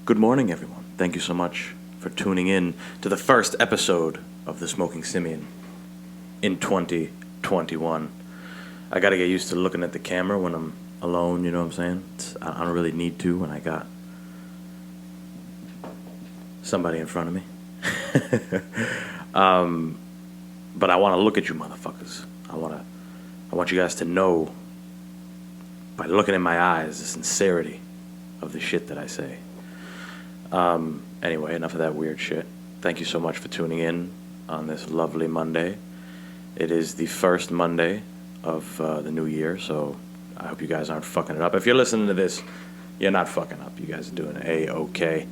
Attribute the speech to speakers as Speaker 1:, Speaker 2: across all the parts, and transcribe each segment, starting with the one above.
Speaker 1: Good morning, everyone. Thank you so much for tuning in to the first episode of The Smoking Simian in 2021. I gotta get used to looking at the camera when I'm alone, you know what I'm saying? I don't really need to when I got somebody in front of me. But I want to look at you motherfuckers. I want you guys to know by looking in my eyes the sincerity of the shit that I say. Anyway, enough of that weird shit. Thank you so much for tuning in on this lovely Monday. It is the first Monday of the new year, so I hope you guys aren't fucking it up. If you're listening to this, you're not fucking up. You guys are doing A-okay.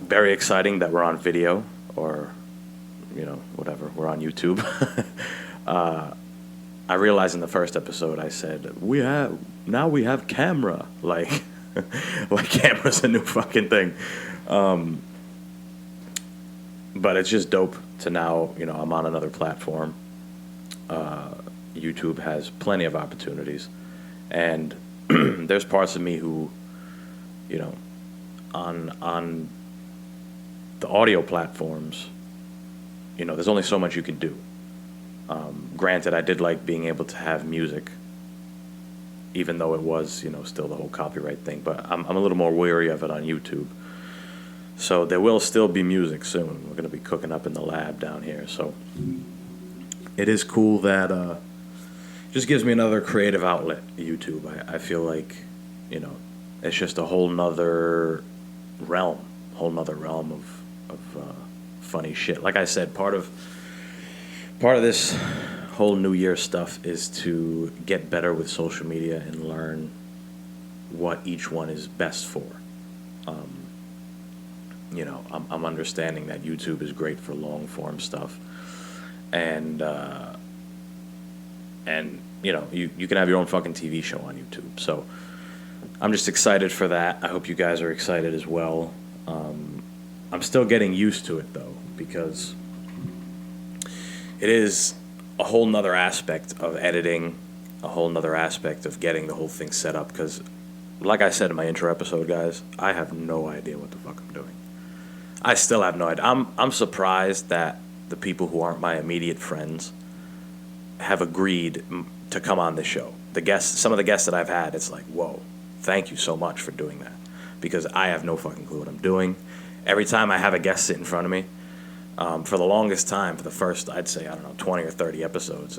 Speaker 1: Very exciting that we're on video, or, whatever. We're on YouTube. I realized in the first episode I said, we have camera. Like camera's a new fucking thing. But it's just dope to now, I'm on another platform. YouTube has plenty of opportunities. And there's parts of me who, on the audio platforms, there's only so much you can do. Granted, I did like being able to have music, even though it was, still the whole copyright thing. But I'm a little more wary of it on YouTube. So there will still be music soon. We're going to be cooking up in the lab down here. So it is cool that just gives me another creative outlet, YouTube. I feel like, it's just a whole nother realm of funny shit. Like I said, part of this whole New Year stuff is to get better with social media and learn what each one is best for. I'm understanding that YouTube is great for long form stuff, and you can have your own fucking TV show on YouTube. So I'm just excited for that. I hope you guys are excited as well. I'm still getting used to it though, because it is a whole nother aspect of editing, a whole nother aspect of getting the whole thing set up. Because, like I said in my intro episode, guys, I have no idea what the fuck I'm doing. I still have no idea. I'm surprised that the people who aren't my immediate friends have agreed to come on this show. Some of the guests that I've had, it's like, whoa, thank you so much for doing that, because I have no fucking clue what I'm doing. Every time I have a guest sit in front of me, for the longest time, for the first, I'd say, 20 or 30 episodes,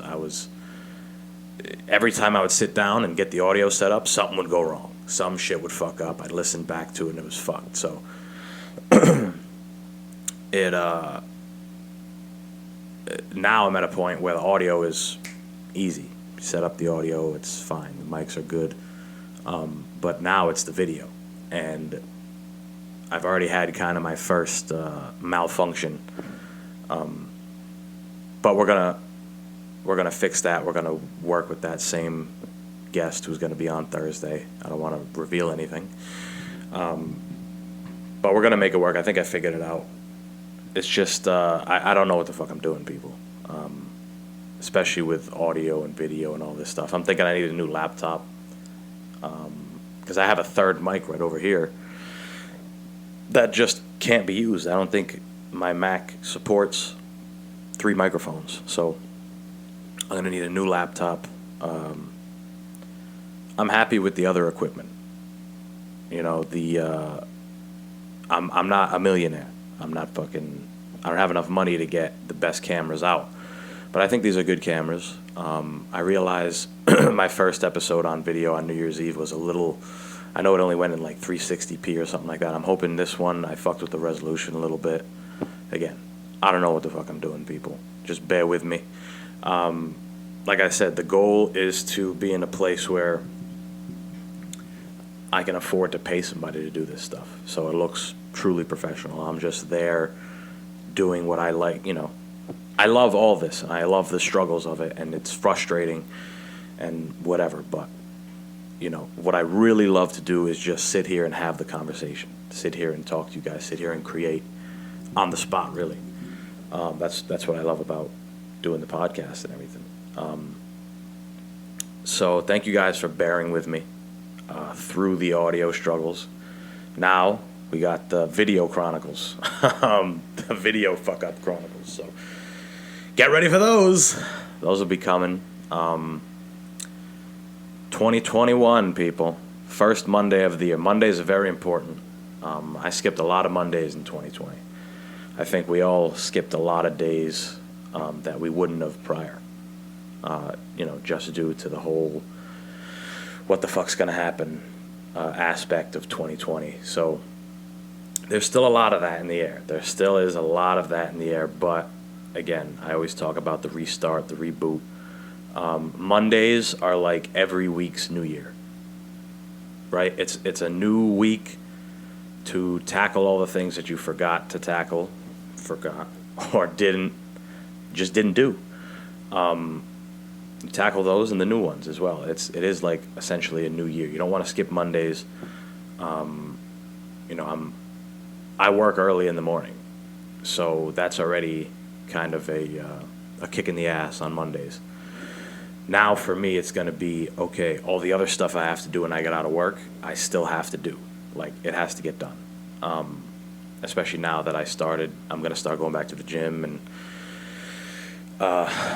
Speaker 1: every time I would sit down and get the audio set up, something would go wrong. Some shit would fuck up. I'd listen back to it and it was fucked. So, now I'm at a point where the audio is easy. Set up the audio, it's fine. The mics are good. But now it's the video. And I've already had kind of my first malfunction, but we're gonna fix that. We're gonna work with that same guest who's gonna be on Thursday. I don't want to reveal anything, but we're gonna make it work. I think I figured it out. It's just I don't know what the fuck I'm doing, people. Especially with audio and video and all this stuff. I'm thinking I need a new laptop, because I have a third mic right over here that just can't be used. I don't think my Mac supports 3 microphones. So I'm going to need a new laptop. I'm happy with the other equipment. I'm not a millionaire. I don't have enough money to get the best cameras out. But I think these are good cameras. I realize my first episode on video on New Year's Eve was a little... I know it only went in like 360p or something like that. I'm hoping this one, I fucked with the resolution a little bit. Again, I don't know what the fuck I'm doing, people. Just bear with me. Like I said, the goal is to be in a place where I can afford to pay somebody to do this stuff. So it looks truly professional. I'm just there doing what I like, I love all this, and I love the struggles of it, and it's frustrating and whatever, but what I really love to do is just sit here and have the conversation, sit here and talk to you guys, sit here and create on the spot, really. That's what I love about doing the podcast and everything. So thank you guys for bearing with me through the audio struggles. Now we got the video Chronicles, the video fuck up Chronicles. So get ready for those. Those will be coming. 2021, people. First Monday of the year. Mondays are very important. I skipped a lot of Mondays in 2020. I think we all skipped a lot of days that we wouldn't have prior. Just due to the whole what the fuck's going to happen aspect of 2020. So there's still a lot of that in the air. There still is a lot of that in the air. But again, I always talk about the restart, the reboot. Mondays are like every week's New Year, right? It's a new week to tackle all the things that you forgot to tackle, or didn't do. You tackle those and the new ones as well. It is like essentially a new year. You don't want to skip Mondays. I work early in the morning, so that's already kind of a kick in the ass on Mondays. Now for me, it's going to be, okay, all the other stuff I have to do when I get out of work, I still have to do. Like, it has to get done. Especially now that I'm going to start going back to the gym, and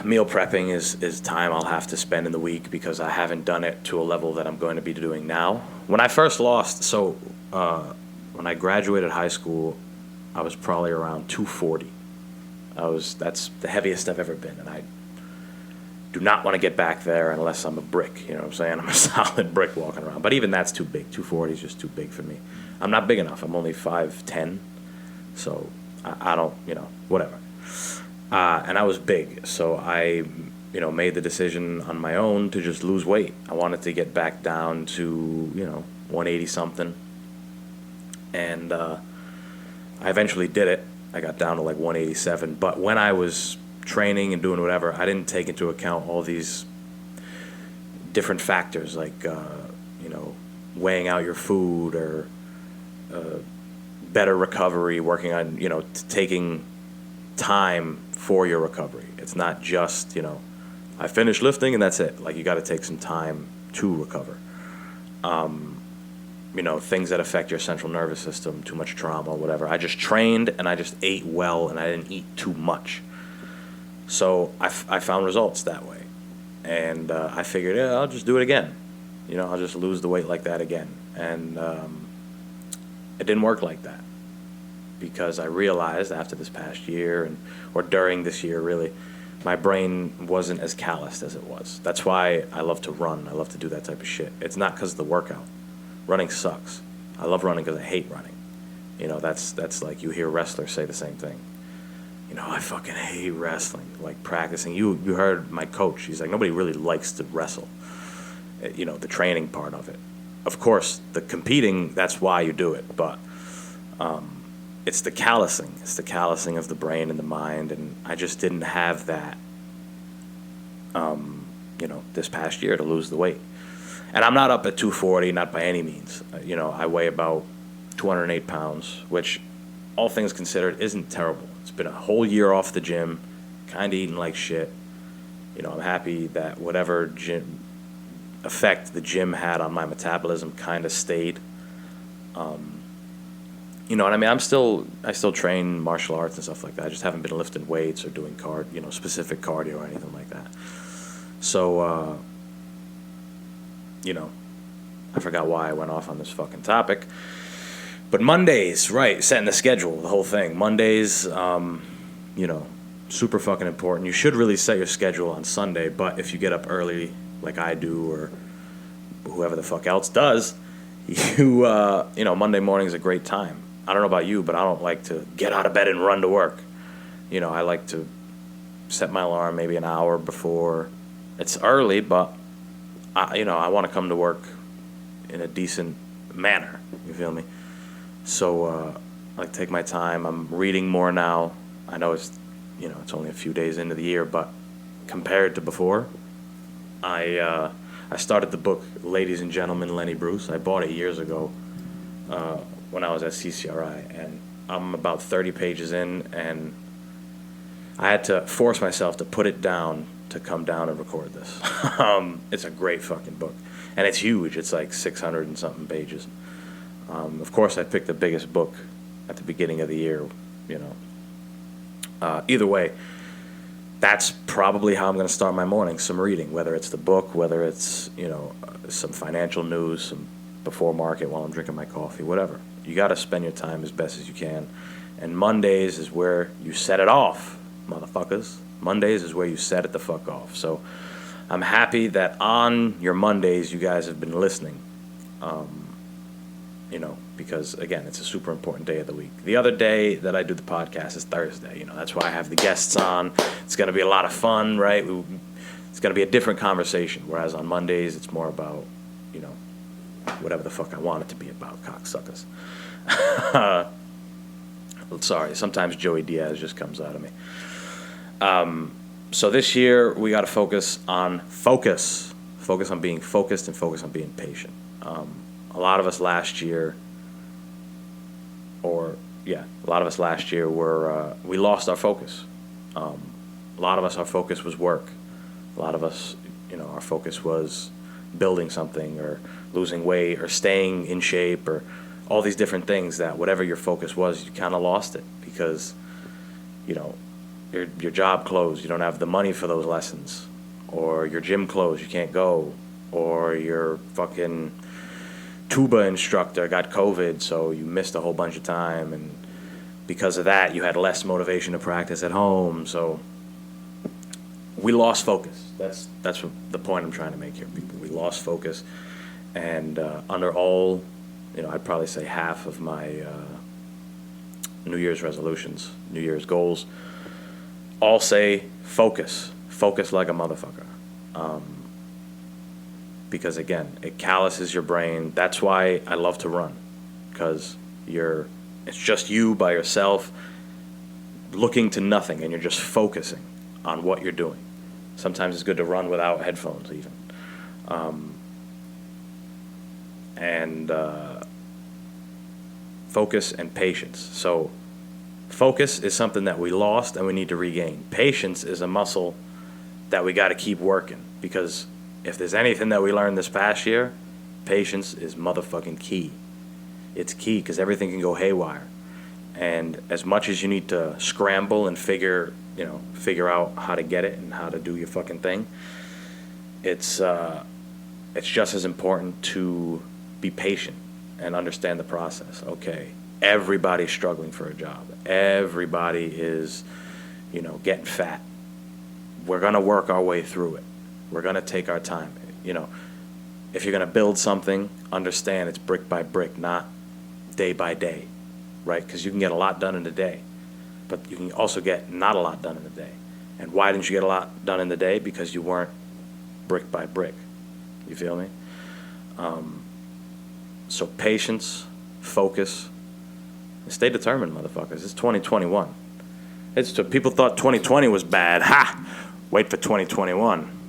Speaker 1: meal prepping is time I'll have to spend in the week because I haven't done it to a level that I'm going to be doing now. When I first when I graduated high school, I was probably around 240. That's the heaviest I've ever been, and I do not want to get back there unless I'm a brick. You know what I'm saying? I'm a solid brick walking around. But even that's too big. 240 is just too big for me. I'm not big enough. I'm only 5'10", so I don't, whatever. And I was big, so I, made the decision on my own to just lose weight. I wanted to get back down to, 180 something. And I eventually did it. I got down to like 187. But when I was training and doing whatever, I didn't take into account all these different factors like, weighing out your food or better recovery, working on, taking time for your recovery. It's not just, I finished lifting and that's it. Like, you got to take some time to recover. Things that affect your central nervous system, too much trauma, whatever. I just trained and I just ate well and I didn't eat too much. So I found results that way. And I figured, I'll just do it again. I'll just lose the weight like that again. And it didn't work like that. Because I realized after this past year, or during this year really, my brain wasn't as calloused as it was. That's why I love to run. I love to do that type of shit. It's not because of the workout. Running sucks. I love running because I hate running. That's like you hear wrestlers say the same thing. I fucking hate wrestling. Like practicing. You heard my coach. He's like, nobody really likes to wrestle. The training part of it. Of course, the competing, that's why you do it. But it's the callousing. It's the callousing of the brain and the mind. And I just didn't have that, this past year to lose the weight. And I'm not up at 240, not by any means. I weigh about 208 pounds, which, all things considered, isn't terrible. It's been a whole year off the gym, kind of eating like shit. I'm happy that whatever gym effect the gym had on my metabolism kind of stayed. You know what I mean? I still train martial arts and stuff like that. I just haven't been lifting weights or doing specific cardio or anything like that. So, I forgot why I went off on this fucking topic. But Mondays, right, setting the schedule, the whole thing. Mondays, super fucking important. You should really set your schedule on Sunday, but if you get up early like I do or whoever the fuck else does, Monday morning is a great time. I don't know about you, but I don't like to get out of bed and run to work. I like to set my alarm maybe an hour before. It's early, but I want to come to work in a decent manner. You feel me? So I like to take my time. I'm reading more now. I know it's only a few days into the year, but compared to before, I started the book Ladies and Gentlemen, Lenny Bruce. I bought it years ago when I was at CCRI, and I'm about 30 pages in, and I had to force myself to put it down to come down and record this. It's a great fucking book, and it's huge. It's like 600 and something pages. Of course, I picked the biggest book at the beginning of the year, you know. Either way, that's probably how I'm going to start my morning, some reading, whether it's the book, whether it's, some financial news, some before market while I'm drinking my coffee, whatever. You got to spend your time as best as you can. And Mondays is where you set it off, motherfuckers. Mondays is where you set it the fuck off. So I'm happy that on your Mondays you guys have been listening. Because again, it's a super important day of the week. The other day that I do the podcast is Thursday. That's why I have the guests on. It's going to be a lot of fun, right? It's going to be a different conversation. Whereas on Mondays, it's more about, whatever the fuck I want it to be about, cocksuckers. Sorry, sometimes Joey Diaz just comes out of me. So this year, we got to focus on focus. Focus on being focused and focus on being patient. A lot of us last year were we lost our focus. A lot of us, our focus was work. A lot of us, our focus was building something or losing weight or staying in shape or all these different things that whatever your focus was, you kind of lost it because, your job closed. You don't have the money for those lessons, or your gym closed. You can't go, or your fucking tuba instructor got COVID, so you missed a whole bunch of time, and because of that, you had less motivation to practice at home. So we lost focus. That's what the point I'm trying to make here, people. We lost focus, and under all, I'd probably say half of my New Year's resolutions, New Year's goals, all say focus like a motherfucker. Because again, it calluses your brain. That's why I love to run, because it's just you by yourself, looking to nothing, and you're just focusing on what you're doing. Sometimes it's good to run without headphones, even. Focus and patience. So, focus is something that we lost and we need to regain. Patience is a muscle that we got to keep working, because if there's anything that we learned this past year, patience is motherfucking key. It's key because everything can go haywire. And as much as you need to scramble and figure out how to get it and how to do your fucking thing, it's just as important to be patient and understand the process. Okay, everybody's struggling for a job. Everybody is, getting fat. We're going to work our way through it. We're going to take our time. If you're going to build something, understand it's brick by brick, not day by day, right? Because you can get a lot done in a day, but you can also get not a lot done in a day. And why didn't you get a lot done in the day? Because you weren't brick by brick. You feel me? So patience, focus, and stay determined, motherfuckers. It's 2021. People thought 2020 was bad. Ha! Wait for 2021.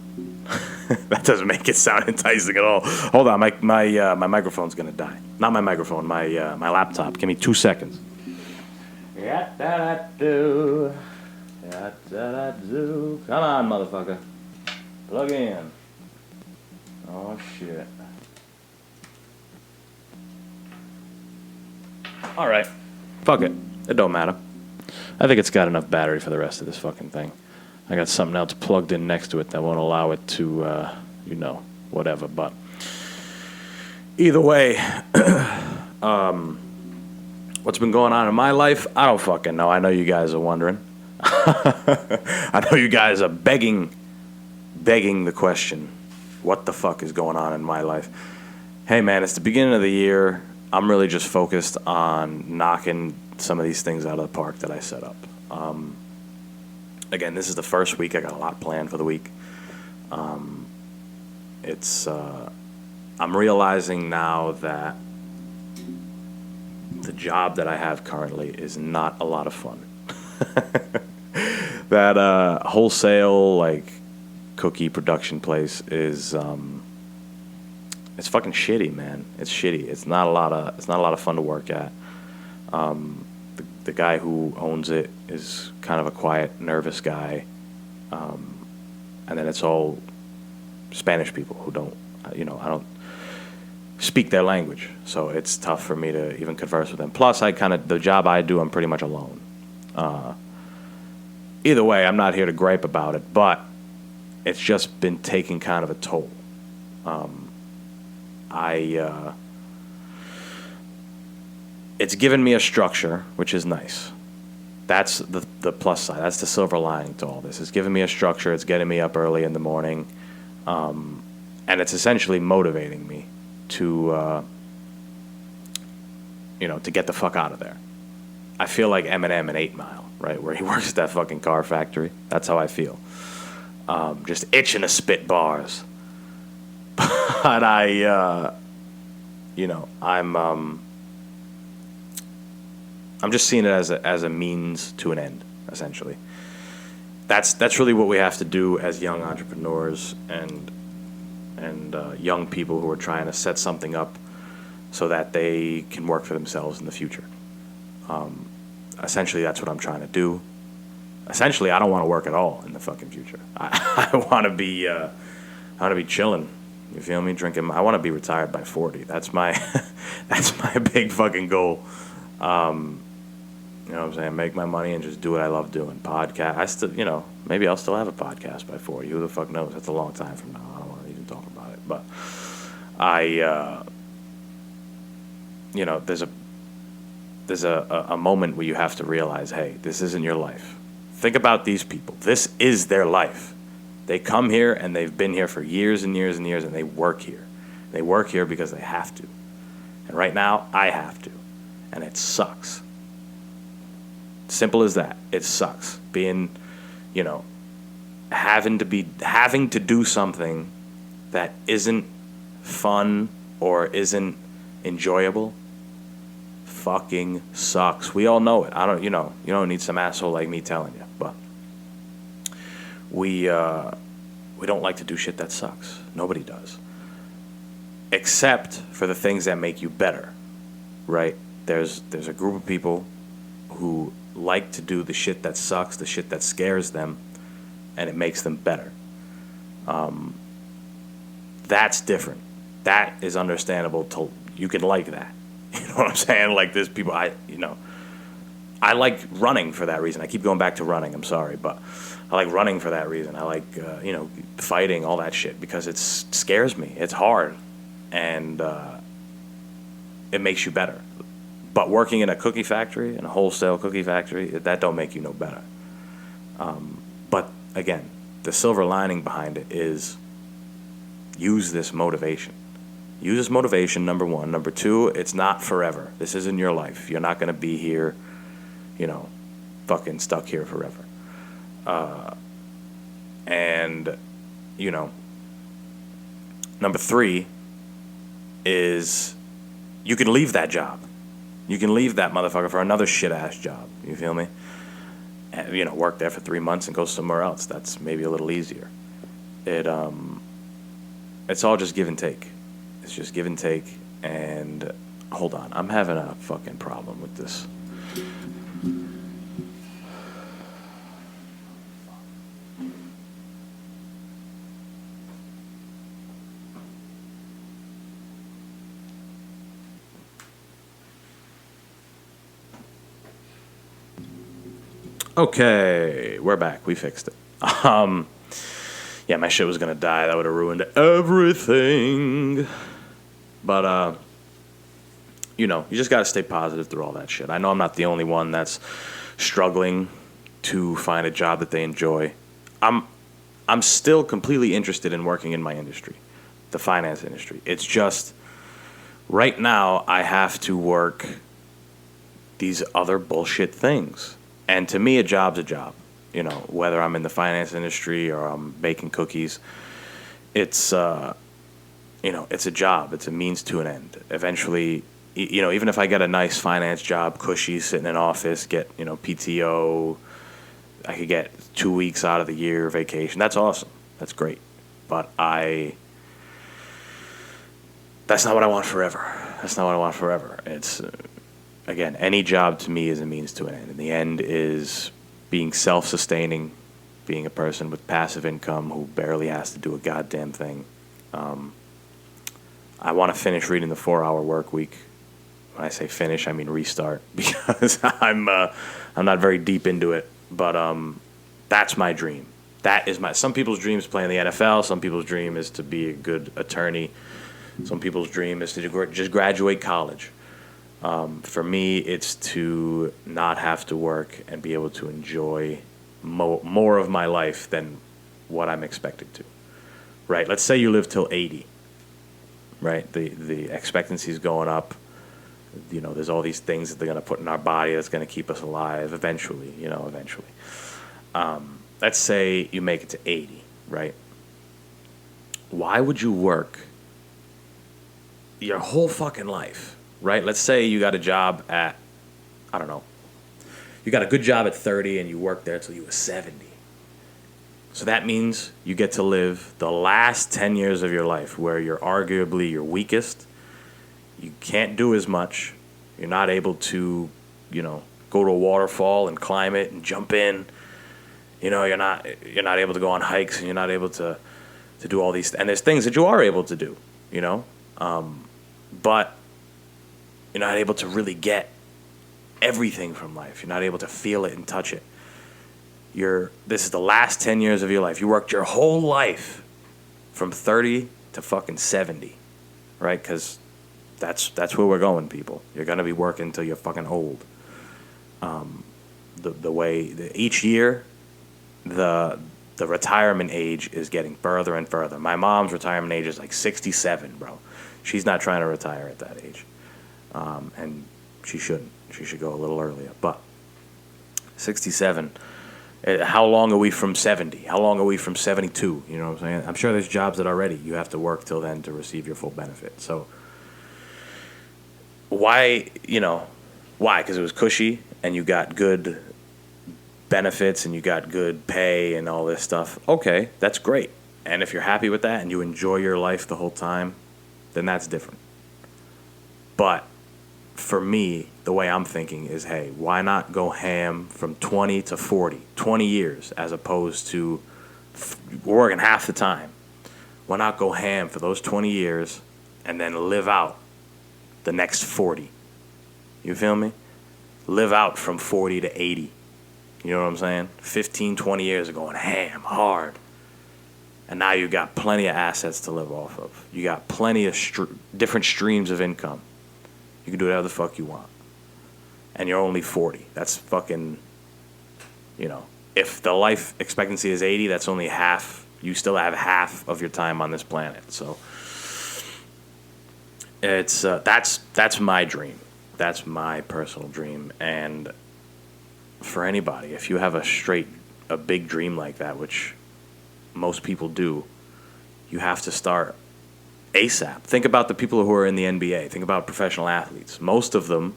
Speaker 1: That doesn't make it sound enticing at all. Hold on, my microphone's gonna die. Not my microphone, my laptop. Give me 2 seconds. Ya-da-da-do. Ya-da-da-do. Come on, motherfucker. Plug in. Oh, shit. All right. Fuck it. It don't matter. I think it's got enough battery for the rest of this fucking thing. I got something else plugged in next to it that won't allow it to, whatever. But either way, what's been going on in my life, I don't fucking know. I know you guys are wondering. I know you guys are begging the question, what the fuck is going on in my life? Hey, man, it's the beginning of the year. I'm really just focused on knocking some of these things out of the park that I set up. Again, this is the first week. I got a lot planned for the week. I'm realizing now that the job that I have currently is not a lot of fun. That wholesale cookie production place is it's fucking shitty, man. It's shitty. It's not a lot of fun to work at. The guy who owns it is kind of a quiet, nervous guy. And then it's all Spanish people who don't, speak their language, so it's tough for me to even converse with them. Plus, the job I do, I'm pretty much alone. Either way, I'm not here to gripe about it, but it's just been taking kind of a toll. It's given me a structure, which is nice. That's the plus side. That's the silver lining to all this. It's giving me a structure. It's getting me up early in the morning, and it's essentially motivating me to, to get the fuck out of there. I feel like Eminem in 8 Mile, right, where he works at that fucking car factory. That's how I feel. Just itching to spit bars. But I'm just seeing it as a means to an end, essentially. That's really what we have to do as young entrepreneurs and young people who are trying to set something up so that they can work for themselves in the future. Essentially, that's what I'm trying to do. Essentially, I don't want to work at all in the fucking future. I want to be chilling. You feel me? Drinking. I want to be retired by 40. That's my big fucking goal. You know what I'm saying? Make my money and just do what I love doing. Podcast. I still, maybe I'll still have a podcast by 40. Who the fuck knows? That's a long time from now. I don't want to even talk about it. But there's a moment where you have to realize, hey, this isn't your life. Think about these people. This is their life. They come here and they've been here for years and years and years, and they work here. They work here because they have to. And right now, I have to. And it sucks. Simple as that. It sucks. Being, having to do something that isn't fun or isn't enjoyable fucking sucks. We all know it. You don't need some asshole like me telling you, but we don't like to do shit that sucks. Nobody does. Except for the things that make you better, right? There's a group of people who like to do the shit that sucks, the shit that scares them, and it makes them better. That's different. That is understandable. You can like that. You know what I'm saying? Like there's people, I like running for that reason. I keep going back to running. I'm sorry, but I like running for that reason. I like, fighting, all that shit, because it scares me. It's hard, and it makes you better. But working in a cookie factory, in a wholesale cookie factory, that don't make you no better. But again, the silver lining behind it is use this motivation. Use this motivation, number one. Number two, it's not forever. This isn't your life. You're not going to be here, fucking stuck here forever. Number three is you can leave that job. You can leave that motherfucker for another shit-ass job. You feel me? And, work there for 3 months and go somewhere else. That's maybe a little easier. It's all just give and take. It's just give and take. And hold on. I'm having a fucking problem with this. Okay, we're back. We fixed it. Yeah, my shit was gonna die. That would have ruined everything. But you just gotta stay positive through all that shit. I know I'm not the only one that's struggling to find a job that they enjoy. I'm still completely interested in working in my industry, the finance industry. It's just right now I have to work these other bullshit things. And to me, a job's a job. Whether I'm in the finance industry or I'm baking cookies, it's it's a job. It's a means to an end. Eventually, even if I get a nice finance job, cushy, sit in an office, get PTO, I could get 2 weeks out of the year vacation. That's awesome. That's great. But that's not what I want forever. That's not what I want forever. It's again, any job to me is a means to an end. And the end is being self-sustaining, being a person with passive income who barely has to do a goddamn thing. I want to finish reading the 4-Hour Work Week. When I say finish, I mean restart because I'm not very deep into it. But that's my dream. That is some people's dream is playing the NFL. Some people's dream is to be a good attorney. Some people's dream is to just graduate college. For me, it's to not have to work and be able to enjoy more of my life than what I'm expected to. Right? Let's say you live till 80. Right? The expectancy is going up. You know, there's all these things that they're going to put in our body that's going to keep us alive eventually. Let's say you make it to 80, right? Why would you work your whole fucking life, right? Let's say you got a job at, I don't know, you got a good job at 30 and you worked there until you were 70. So that means you get to live the last 10 years of your life where you're arguably your weakest. You can't do as much. You're not able to, go to a waterfall and climb it and jump in. You're not able to go on hikes, and you're not able to do all these. And there's things that you are able to do, but you're not able to really get everything from life. You're not able to feel it and touch it. This is the last 10 years of your life. You worked your whole life from 30 to fucking 70, right? Because that's where we're going, people. You're gonna be working until you're fucking old. Each year, the retirement age is getting further and further. My mom's retirement age is like 67, bro. She's not trying to retire at that age, and she shouldn't. She should go a little earlier. But 67. How long are we from 70? How long are we from 72? You know what I'm saying? I'm sure there's jobs that already you have to work till then to receive your full benefit. So why? Why? Because it was cushy and you got good benefits and you got good pay and all this stuff. Okay, that's great. And if you're happy with that and you enjoy your life the whole time, then that's different. But for me, the way I'm thinking is, hey, why not go ham from 20 to 40, 20 years, as opposed to working half the time? Why not go ham for those 20 years and then live out the next 40? You feel me? Live out from 40 to 80. You know what I'm saying? 15, 20 years of going ham, hard. And now you got plenty of assets to live off of. You got plenty of different streams of income. You can do whatever the fuck you want. And you're only 40. That's fucking, if the life expectancy is 80, that's only half. You still have half of your time on this planet. So it's that's my dream. That's my personal dream. And for anybody, if you have a big dream like that, which most people do, you have to start ASAP. Think about the people who are in the NBA. Think about professional athletes. Most of them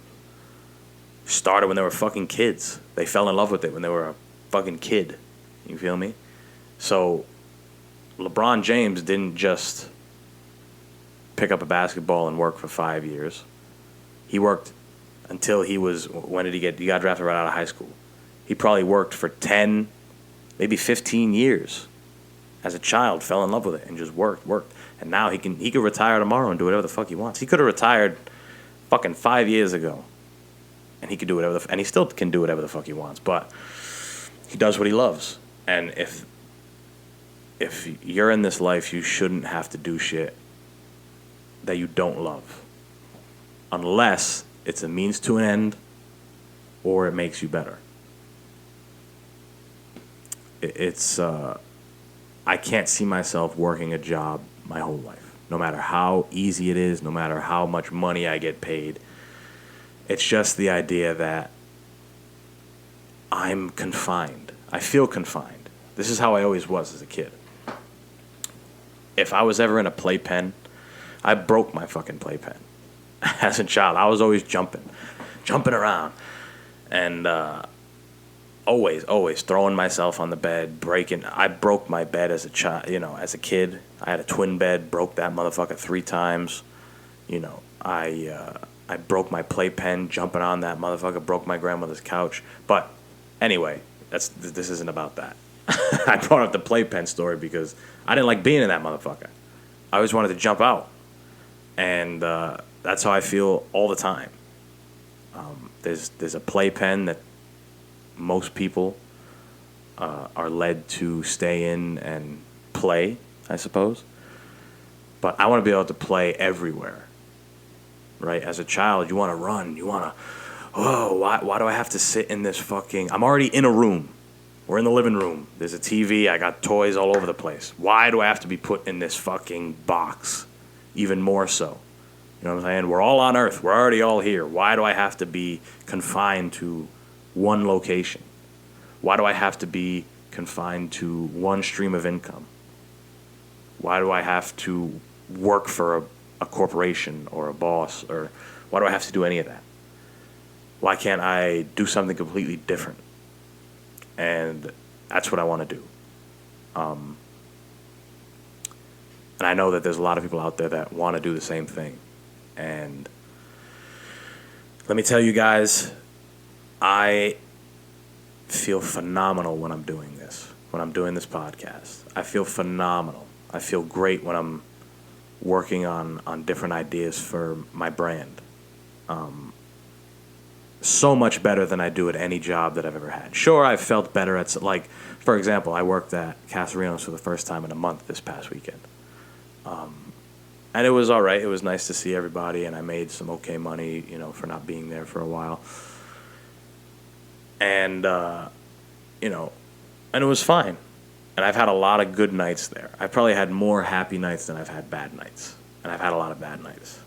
Speaker 1: started when they were fucking kids. They fell in love with it when they were a fucking kid. You feel me? So LeBron James didn't just pick up a basketball and work for 5 years. He worked until when did he got drafted right out of high school. He probably worked for 10, maybe 15 years. As a child, fell in love with it and just worked. And now he could retire tomorrow and do whatever the fuck he wants. He could have retired fucking 5 years ago. And he could do whatever and he still can do whatever the fuck he wants. But he does what he loves. And if you're in this life, you shouldn't have to do shit that you don't love. Unless it's a means to an end or it makes you better. I can't see myself working a job my whole life, no matter how easy it is, no matter how much money I get paid. It's just the idea that I'm confined. I feel confined. This is how I always was as a kid. If I was ever in a playpen, I broke my fucking playpen. As a child, I was always jumping around, and always throwing myself on the bed, breaking. I broke my bed as a child, as a kid. I had a twin bed, broke that motherfucker 3 times. I broke my playpen jumping on that motherfucker, broke my grandmother's couch. But anyway, this isn't about that. I brought up the playpen story because I didn't like being in that motherfucker. I always wanted to jump out. And that's how I feel all the time. There's a playpen that most people are led to stay in and play, I suppose. But I want to be able to play everywhere, right? As a child, you want to run. You want to, why do I have to sit in this fucking... I'm already in a room. We're in the living room. There's a TV. I got toys all over the place. Why do I have to be put in this fucking box? Even more so. You know what I'm saying? We're all on Earth. We're already all here. Why do I have to be confined to one location? Why do I have to be confined to one stream of income? Why do I have to work for a corporation or a boss? Or why do I have to do any of that? Why can't I do something completely different? And that's what I want to do. And I know that there's a lot of people out there that want to do the same thing. And let me tell you guys, I feel phenomenal when I'm doing this, when I'm doing this podcast. I feel phenomenal. I feel great when I'm working on different ideas for my brand. So much better than I do at any job that I've ever had. Sure, I've felt better at, like, for example, I worked at Casarinos for the first time in a month this past weekend. And it was all right. It was nice to see everybody, and I made some okay money, you know, for not being there for a while. And, you know, and it was fine. And I've had a lot of good nights there. I've probably had more happy nights than I've had bad nights. And I've had a lot of bad nights.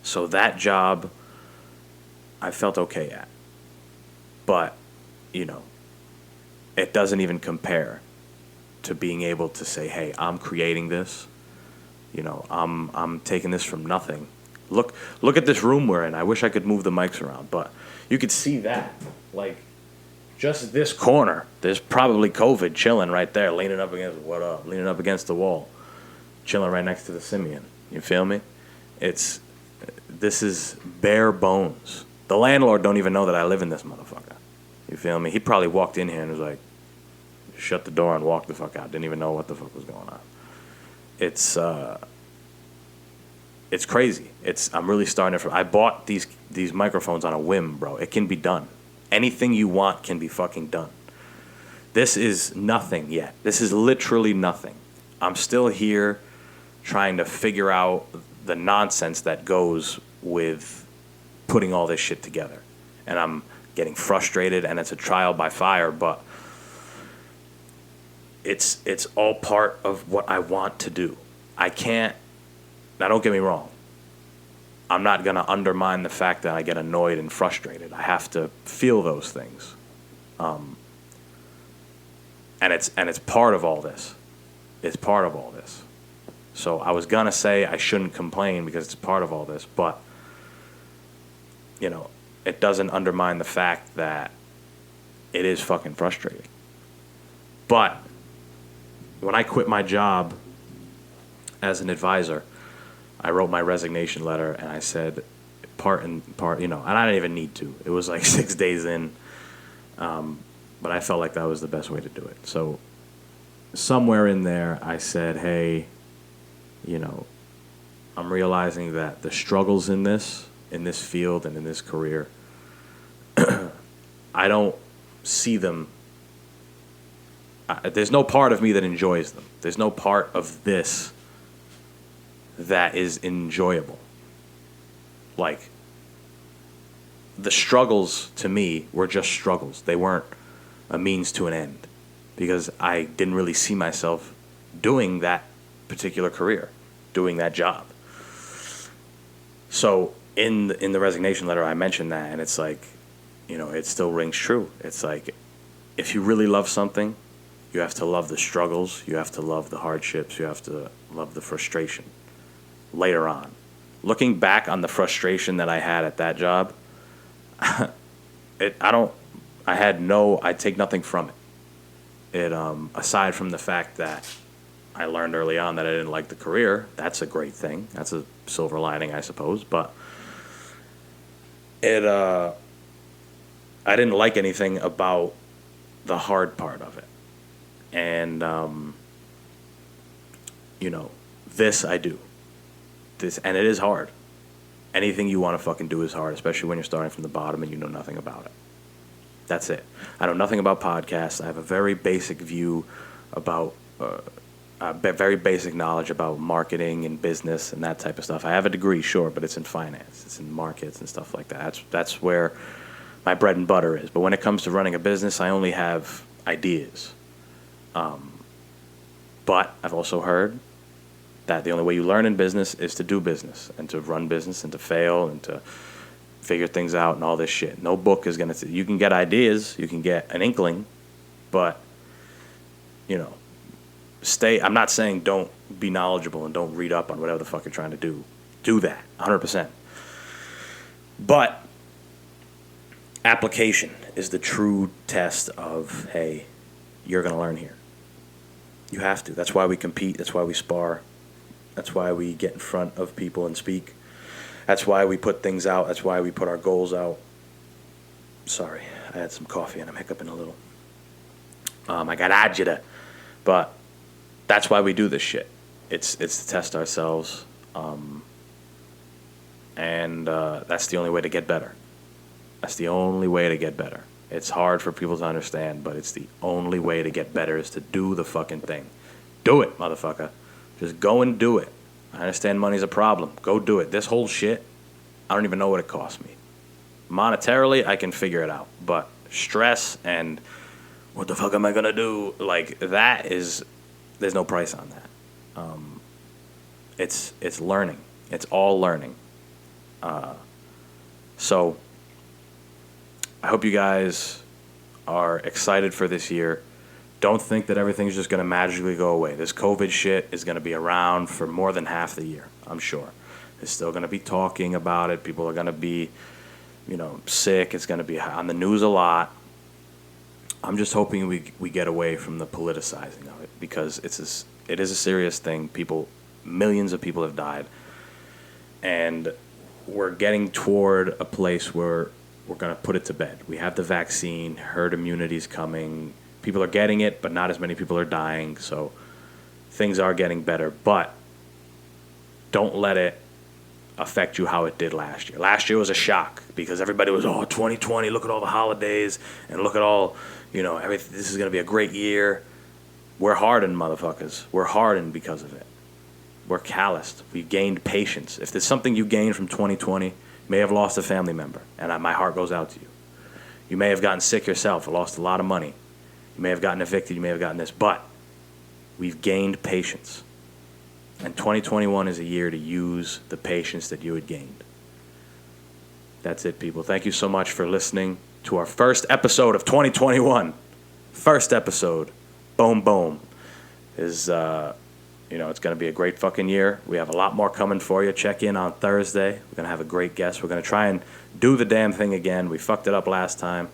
Speaker 1: So that job, I felt okay at. But, you know, it doesn't even compare to being able to say, hey, I'm creating this. You know, I'm taking this from nothing. Look at this room we're in. I wish I could move the mics around, but you could see that. Like, just this corner, there's probably COVID chilling right there, leaning up against the wall, chilling right next to the Simian. You feel me? This is bare bones. The landlord don't even know that I live in this motherfucker. You feel me? He probably walked in here and was like, shut the door and walked the fuck out. Didn't even know what the fuck was going on. It's crazy. I'm really starting to... I bought these microphones on a whim, bro. It can be done. Anything you want can be fucking done. This is nothing yet. This is literally nothing. I'm still here trying to figure out the nonsense that goes with putting all this shit together. And I'm getting frustrated, and it's a trial by fire, but it's all part of what I want to do. I can't... Now, don't get me wrong. I'm not going to undermine the fact that I get annoyed and frustrated. I have to feel those things. And it's part of all this. It's part of all this. So I was going to say I shouldn't complain because it's part of all this, but, you know, it doesn't undermine the fact that it is fucking frustrating. But when I quit my job as an advisor, I wrote my resignation letter and I said part, you know, and I didn't even need to. It was like 6 days in, but I felt like that was the best way to do it. So somewhere in there, I said, hey, you know, I'm realizing that the struggles in this field and in this career, I don't see them. There's no part of me that enjoys them. There's no part of this that is enjoyable. Like, the struggles to me were just struggles. They weren't a means to an end because I didn't really see myself doing that particular career, doing that job. So in the resignation letter, I mentioned that, and it's like, you know, it still rings true. It's like, if you really love something, you have to love the struggles, you have to love the hardships, you have to love the frustration later on. Looking back on the frustration that I had at that job, I take nothing from it. Aside from the fact that I learned early on that I didn't like the career, that's a great thing. That's a silver lining, I suppose. But I didn't like anything about the hard part of it. And, you know, this I do. and it is hard. Anything you want to fucking do is hard, especially when you're starting from the bottom and you know nothing about it. That's it. I know nothing about podcasts. I have a very basic view about, very basic knowledge about marketing and business and that type of stuff. I have a degree, sure, but it's in finance. It's in markets and stuff like that. That's where my bread and butter is. But when it comes to running a business, I only have ideas. But I've also heard that the only way you learn in business is to do business and to run business and to fail and to figure things out and all this shit. No book is going to... You can get ideas, you can get an inkling, but, you know, I'm not saying don't be knowledgeable and don't read up on whatever the fuck you're trying to do. Do that, 100%. But application is the true test of, hey, you're going to learn here. You have to. That's why we compete. That's why we spar. That's why we get in front of people and speak. That's why we put things out. That's why we put our goals out. Sorry, I had some coffee and I'm hiccuping a little. I got agita. But that's why we do this shit. It's to test ourselves. And that's the only way to get better. That's the only way to get better. It's hard for people to understand, but it's the only way to get better is to do the fucking thing. Do it, motherfucker. Just go and do it. I understand money's a problem. Go do it. This whole shit, I don't even know what it cost me. Monetarily, I can figure it out. But stress and what the fuck am I going to do? Like, that is, there's no price on that. It's learning. It's all learning. So I hope you guys are excited for this year. Don't think that everything's just going to magically go away. This COVID shit is going to be around for more than half the year, I'm sure. There's still going to be talking about it. People are going to be, you know, sick. It's going to be on the news a lot. I'm just hoping we get away from the politicizing of it because it is a serious thing. Millions of people have died. And we're getting toward a place where we're going to put it to bed. We have the vaccine. Herd immunity is coming. People are getting it, but not as many people are dying. So things are getting better. But don't let it affect you how it did last year. Last year was a shock because everybody was, 2020, look at all the holidays and look at all, you know, everything. This is going to be a great year. We're hardened, motherfuckers. We're hardened because of it. We're calloused. We've gained patience. If there's something you gained from 2020, you may have lost a family member, and my heart goes out to you. You may have gotten sick yourself or lost a lot of money. You may have gotten evicted. You may have gotten this. But we've gained patience. And 2021 is a year to use the patience that you had gained. That's it, people. Thank you so much for listening to our first episode of 2021. First episode. Boom, boom. It's going to be a great fucking year. We have a lot more coming for you. Check in on Thursday. We're going to have a great guest. We're going to try and do the damn thing again. We fucked it up last time.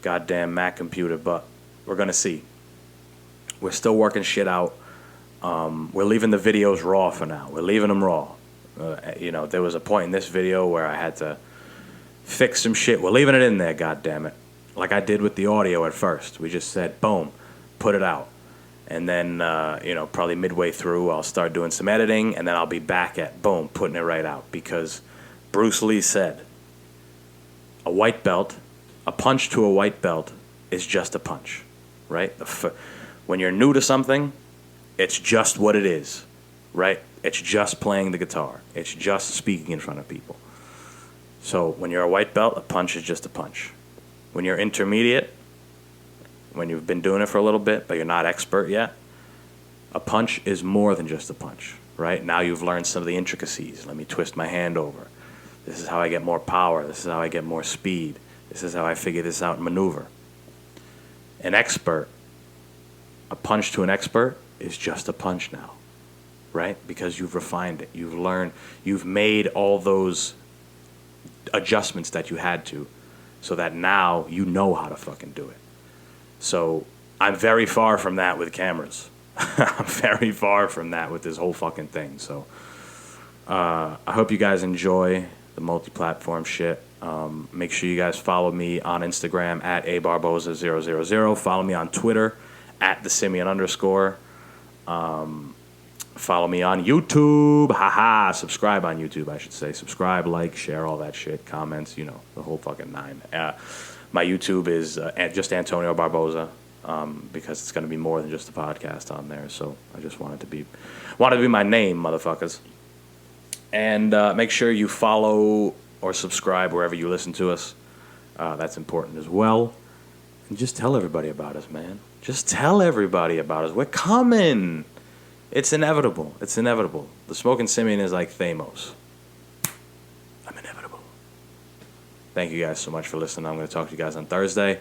Speaker 1: Goddamn Mac computer, but we're going to see. We're still working shit out. We're leaving the videos raw for now. We're leaving them raw. There was a point in this video where I had to fix some shit. We're leaving it in there, goddammit. Like I did with the audio at first. We just said, boom, put it out. And then, probably midway through, I'll start doing some editing, and then I'll be back at, boom, putting it right out. Because Bruce Lee said, a white belt, a punch to a white belt is just a punch, right? When you're new to something, it's just what it is, right? It's just playing the guitar. It's just speaking in front of people. So when you're a white belt, a punch is just a punch. When you're intermediate, when you've been doing it for a little bit, but you're not expert yet, a punch is more than just a punch, right? Now you've learned some of the intricacies. Let me twist my hand over. This is how I get more power. This is how I get more speed. This is how I figure this out and maneuver. An expert, a punch to an expert is just a punch now, right? Because you've refined it. You've learned. You've made all those adjustments that you had to so that now you know how to fucking do it. So I'm very far from that with cameras. I'm very far from that with this whole fucking thing. So I hope you guys enjoy the multi-platform shit. Make sure you guys follow me on Instagram at abarbosa000. Follow me on Twitter at the Simian _. Follow me on YouTube. Haha. Subscribe on YouTube, I should say. Subscribe, like, share, all that shit. Comments, the whole fucking nine. My YouTube is just Antonio Barboza, because it's going to be more than just a podcast on there. So I just wanted to be my name, motherfuckers. And make sure you follow or subscribe wherever you listen to us. That's important as well. And just tell everybody about us, man. Just tell everybody about us. We're coming. It's inevitable. It's inevitable. The Smoking Simian is like Thamos. I'm inevitable. Thank you guys so much for listening. I'm going to talk to you guys on Thursday.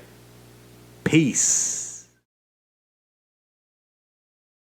Speaker 1: Peace.